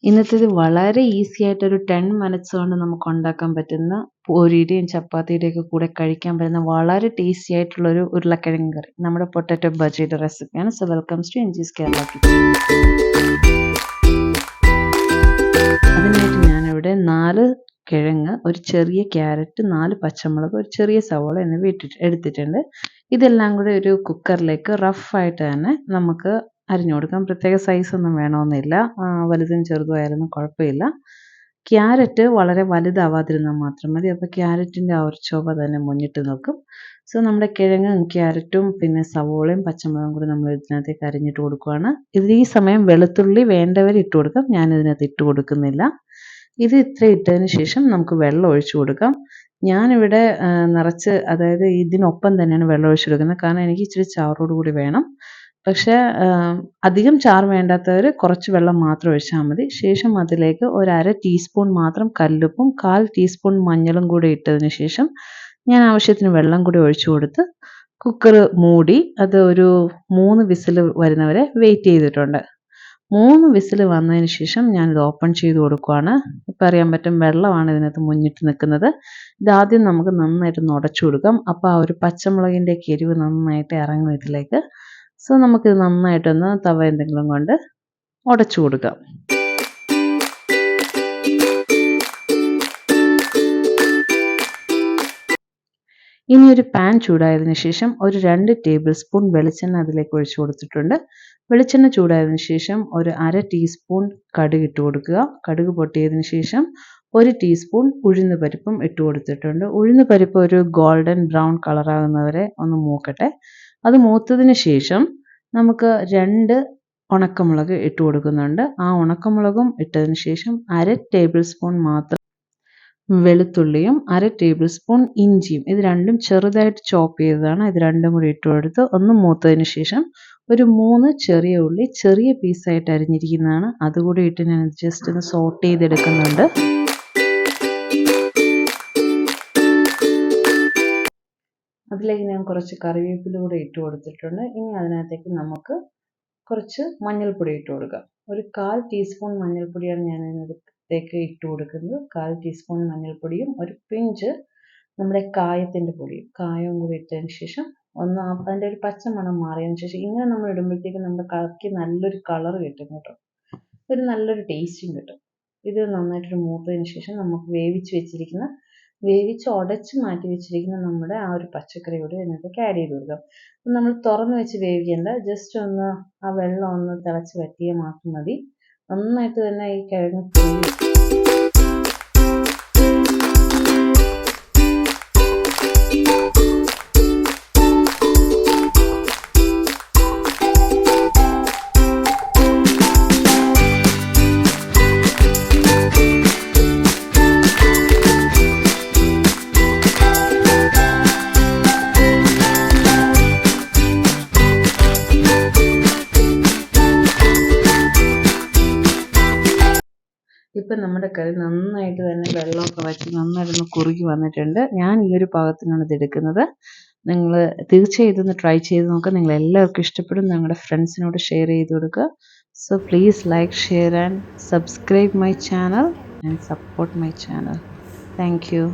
ഇന്നത്തേത് വളരെ ഈസി ആയിട്ടൊരു 10 മിനിറ്റ്സ് കൊണ്ട് നമുക്ക് ഉണ്ടാക്കാൻ പറ്റുന്ന പൂരിയുടെയും ചപ്പാത്തിയുടെയൊക്കെ കൂടെ കഴിക്കാൻ പറ്റുന്ന വളരെ ടേസ്റ്റി ആയിട്ടുള്ളൊരു ഉരുളക്കിഴങ്ങ് കറി. നമ്മുടെ പൊട്ടാറ്റോ ബജിയുടെ റെസിപ്പിയാണ്. സോ വെൽക്കംസ് ടു എൻജീസ് കേരള കിച്ചൺ. അതിനായിട്ട് ഞാനിവിടെ 4 കിഴങ്ങ്, ഒരു ചെറിയ ക്യാരറ്റ്, 4 പച്ചമുളക്, ഒരു ചെറിയ സവോള എന്നിവ എടുത്തിട്ടുണ്ട്. ഇതെല്ലാം കൂടെ ഒരു കുക്കറിലേക്ക് റഫായിട്ട് തന്നെ നമുക്ക് അരിഞ്ഞു കൊടുക്കാം. പ്രത്യേക സൈസൊന്നും വേണമെന്നില്ല, വലുതും ചെറുതും ആയാലും കുഴപ്പമില്ല. ക്യാരറ്റ് വളരെ വലുതാവാതിരുന്നാൽ മാത്രം മതി. അപ്പോൾ ക്യാരറ്റിൻ്റെ ആ ഒരു ചുവ തന്നെ മുന്നിട്ട് നിൽക്കും. സോ നമ്മുടെ കിഴങ്ങും ക്യാരറ്റും പിന്നെ സവോളയും പച്ചമുളകും കൂടി നമ്മൾ ഇതിനകത്തേക്ക് അരിഞ്ഞിട്ട് കൊടുക്കുകയാണ്. ഈ സമയം വെളുത്തുള്ളി വേണ്ടവർ ഇട്ട് കൊടുക്കാം, ഞാനിതിനകത്ത് ഇട്ട് കൊടുക്കുന്നില്ല. ഇത് ഇത്ര ഇട്ടതിന് ശേഷം നമുക്ക് വെള്ളം ഒഴിച്ചു കൊടുക്കാം. ഞാനിവിടെ നിറച്ച്, അതായത് ഇതിനൊപ്പം തന്നെയാണ് വെള്ളം ഒഴിച്ചു കൊടുക്കുന്നത്, കാരണം എനിക്ക് ഇച്ചിരി ചാറോട് കൂടി വേണം. പക്ഷേ അധികം ചാറ് വേണ്ടാത്തവർ കുറച്ച് വെള്ളം മാത്രം ഒഴിച്ചാൽ മതി. ശേഷം അതിലേക്ക് ഒരു 1/2 ടീസ്പൂൺ മാത്രം കല്ലുപ്പും 1/4 ടീസ്പൂൺ മഞ്ഞളും കൂടി ഇട്ടതിന് ശേഷം ഞാൻ ആവശ്യത്തിന് വെള്ളം കൂടി ഒഴിച്ചു കൊടുത്ത് കുക്കർ മൂടി അത് ഒരു 3 വിസിൽ വരുന്നവരെ വെയിറ്റ് ചെയ്തിട്ടുണ്ട്. 3 വിസിൽ വന്നതിന് ശേഷം ഞാനിത് ഓപ്പൺ ചെയ്ത് കൊടുക്കുകയാണ്. ഇപ്പം അറിയാൻ പറ്റും, വെള്ളമാണ് ഇതിനകത്ത് മുന്നിട്ട് നിൽക്കുന്നത്. ഇതാദ്യം നമുക്ക് നന്നായിട്ട് ഉടച്ചു കൊടുക്കാം. അപ്പോൾ ആ ഒരു പച്ചമുളകിൻ്റെ എരിവ് നന്നായിട്ട് ഇറങ്ങും ഇതിലേക്ക്. സോ നമുക്കിത് നന്നായിട്ടൊന്ന് തവ എന്തെങ്കിലും കൊണ്ട് ഉടച്ചു കൊടുക്കാം. ഇനി ഒരു പാൻ ചൂടായതിനു ശേഷം ഒരു 2 ടേബിൾ സ്പൂൺ വെളിച്ചെണ്ണ അതിലേക്ക് ഒഴിച്ചു കൊടുത്തിട്ടുണ്ട്. വെളിച്ചെണ്ണ ചൂടായതിനു ശേഷം ഒരു 1/2 ടീസ്പൂൺ കടുക് ഇട്ട് കൊടുക്കുക. കടുക് പൊട്ടിയതിനു ശേഷം 1 ടീസ്പൂൺ ഉഴുന്ന് പരിപ്പും ഇട്ട് കൊടുത്തിട്ടുണ്ട്. ഉഴുന്ന് പരിപ്പ് ഒരു ഗോൾഡൻ ബ്രൗൺ കളറാകുന്നവരെ ഒന്ന് മൂക്കട്ടെ. അത് മൂത്തതിന് ശേഷം നമുക്ക് 2 ഉണക്കമുളക് ഇട്ട് കൊടുക്കുന്നുണ്ട്. ആ ഉണക്കമുളകും ഇട്ടതിന് ശേഷം 1/2 ടേബിൾ സ്പൂൺ മാത്രം വെളുത്തുള്ളിയും 1/2 ടേബിൾ സ്പൂൺ ഇഞ്ചിയും, ഇത് രണ്ടും ചെറുതായിട്ട് ചോപ്പ് ചെയ്തതാണ്. ഇത് രണ്ടും കൂടി ഇട്ട് കൊടുത്ത് ഒന്ന് മൂത്തതിന് ശേഷം ഒരു 3 ചെറിയ ഉള്ളി ചെറിയ പീസായിട്ട് അരിഞ്ഞിരിക്കുന്നതാണ്, അതുകൂടി ഇട്ട് ഞാൻ ജസ്റ്റ് ഒന്ന് സോട്ട് ചെയ്തെടുക്കുന്നുണ്ട്. അതിലേക്ക് ഞാൻ കുറച്ച് കറിവേപ്പില കൂടെ ഇട്ട് കൊടുത്തിട്ടുണ്ട്. ഇനി അതിനകത്തേക്ക് നമുക്ക് കുറച്ച് മഞ്ഞൾപ്പൊടി ഇട്ട് കൊടുക്കാം. ഒരു 1/4 ടീസ്പൂൺ മഞ്ഞൾപ്പൊടിയാണ് ഞാൻ ഇതിനകത്തേക്ക് ഇട്ട് കൊടുക്കുന്നത്. 1/4 ടീസ്പൂൺ മഞ്ഞൾപ്പൊടിയും ഒരു പിഞ്ച് നമ്മുടെ കായത്തിൻ്റെ പൊടിയും കൂടി ഇട്ടതിന് ശേഷം ഒന്ന് അതിൻ്റെ ഒരു പച്ച മണം മാറിയതിന് ശേഷം ഇങ്ങനെ നമ്മൾ ഇടുമ്പോഴത്തേക്കും നമ്മുടെ കറിക്ക് നല്ലൊരു കളർ കിട്ടും കേട്ടോ, ഒരു നല്ലൊരു ടേസ്റ്റും കിട്ടും. ഇത് നന്നായിട്ടൊരു മൂത്തതിന് ശേഷം നമുക്ക് വേവിച്ച് ഉടച്ച് മാറ്റി വെച്ചിരിക്കുന്ന നമ്മുടെ ആ ഒരു പച്ചക്കറി കൂടി ഇതിനകത്തേക്ക് ആഡ് ചെയ്ത് കൊടുക്കാം. നമ്മൾ തുറന്ന് വെച്ച് വേവിക്കേണ്ട, ജസ്റ്റ് ഒന്ന് ആ വെള്ളം ഒന്ന് തിളച്ച് വറ്റിയാൽ മാത്രം മതി. നന്നായിട്ട് തന്നെ ഈ കിഴങ്ങ് ഇപ്പം നമ്മുടെ കറി നന്നായിട്ട് തന്നെ വെള്ളമൊക്കെ വറ്റി നന്നായിട്ടൊന്ന് കുറുകി വന്നിട്ടുണ്ട്. ഞാൻ ഈ ഒരു പാകത്തിനാണ് ഇത് എടുക്കുന്നത്. നിങ്ങൾ തീർച്ചയായും ഇതൊന്ന് ട്രൈ ചെയ്ത് നോക്കുക. നിങ്ങൾ എല്ലാവർക്കും ഇഷ്ടപ്പെടും. നിങ്ങളുടെ ഫ്രണ്ട്സിനോട് ഷെയർ ചെയ്ത് കൊടുക്കുക. So please like, share and subscribe my channel and support my channel. Thank you.